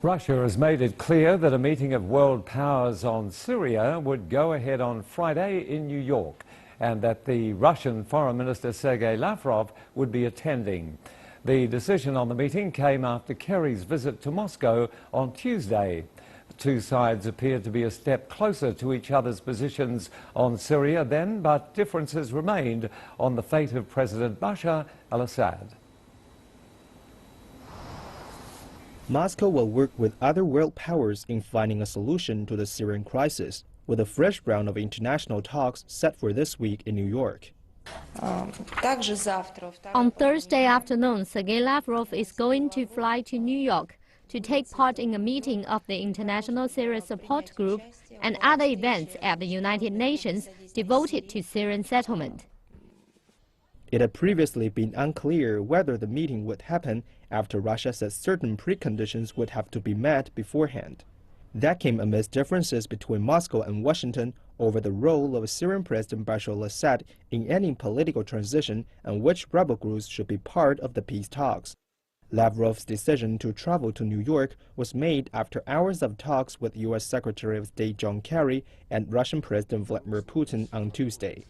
Russia has made it clear that a meeting of world powers on Syria would go ahead on Friday in New York, and that the Russian Foreign Minister Sergei Lavrov would be attending. The decision on the meeting came after Kerry's visit to Moscow on Tuesday. The two sides appeared to be a step closer to each other's positions on Syria then, but differences remained on the fate of President Bashar al-Assad. Moscow will work with other world powers in finding a solution to the Syrian crisis, with a fresh round of international talks set for this week in New York. On Thursday afternoon, Sergei Lavrov is going to fly to New York to take part in a meeting of the International Syria Support Group and other events at the United Nations devoted to Syrian settlement. It had previously been unclear whether the meeting would happen after Russia said certain preconditions would have to be met beforehand. That came amidst differences between Moscow and Washington over the role of Syrian President Bashar al-Assad in any political transition and which rebel groups should be part of the peace talks. Lavrov's decision to travel to New York was made after hours of talks with U.S. Secretary of State John Kerry and Russian President Vladimir Putin on Tuesday.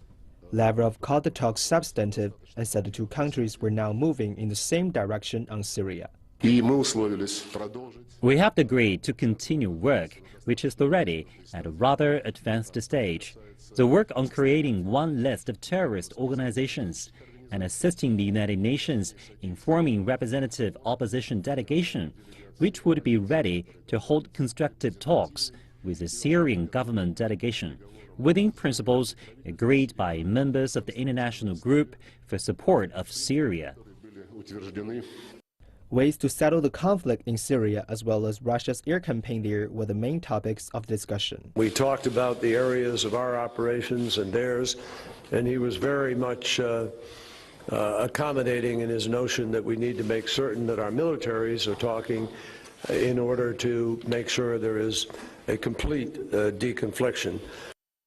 Lavrov called the talks substantive and said the two countries were now moving in the same direction on Syria. We have agreed to continue work, which is already at a rather advanced stage. The work on creating one list of terrorist organizations and assisting the United Nations in forming representative opposition delegation, which would be ready to hold constructive talks with the Syrian government delegation, within principles agreed by members of the international group for support of Syria. Ways to settle the conflict in Syria as well as Russia's air campaign there were the main topics of discussion. We talked about the areas of our operations and theirs, and he was very much accommodating in his notion that we need to make certain that our militaries are talking in order to make sure there is a complete deconfliction.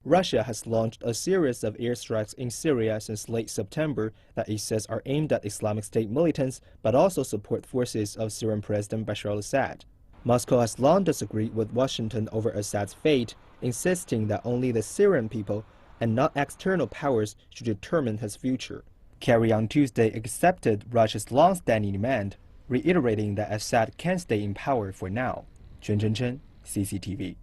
Russia has launched a series of airstrikes in Syria since late September that it says are aimed at Islamic State militants but also support forces of Syrian President Bashar al-Assad. Moscow has long disagreed with Washington over Assad's fate, insisting that only the Syrian people and not external powers should determine his future. Kerry on Tuesday accepted Russia's long-standing demand, reiterating that Assad can stay in power for now. Chen, CCTV.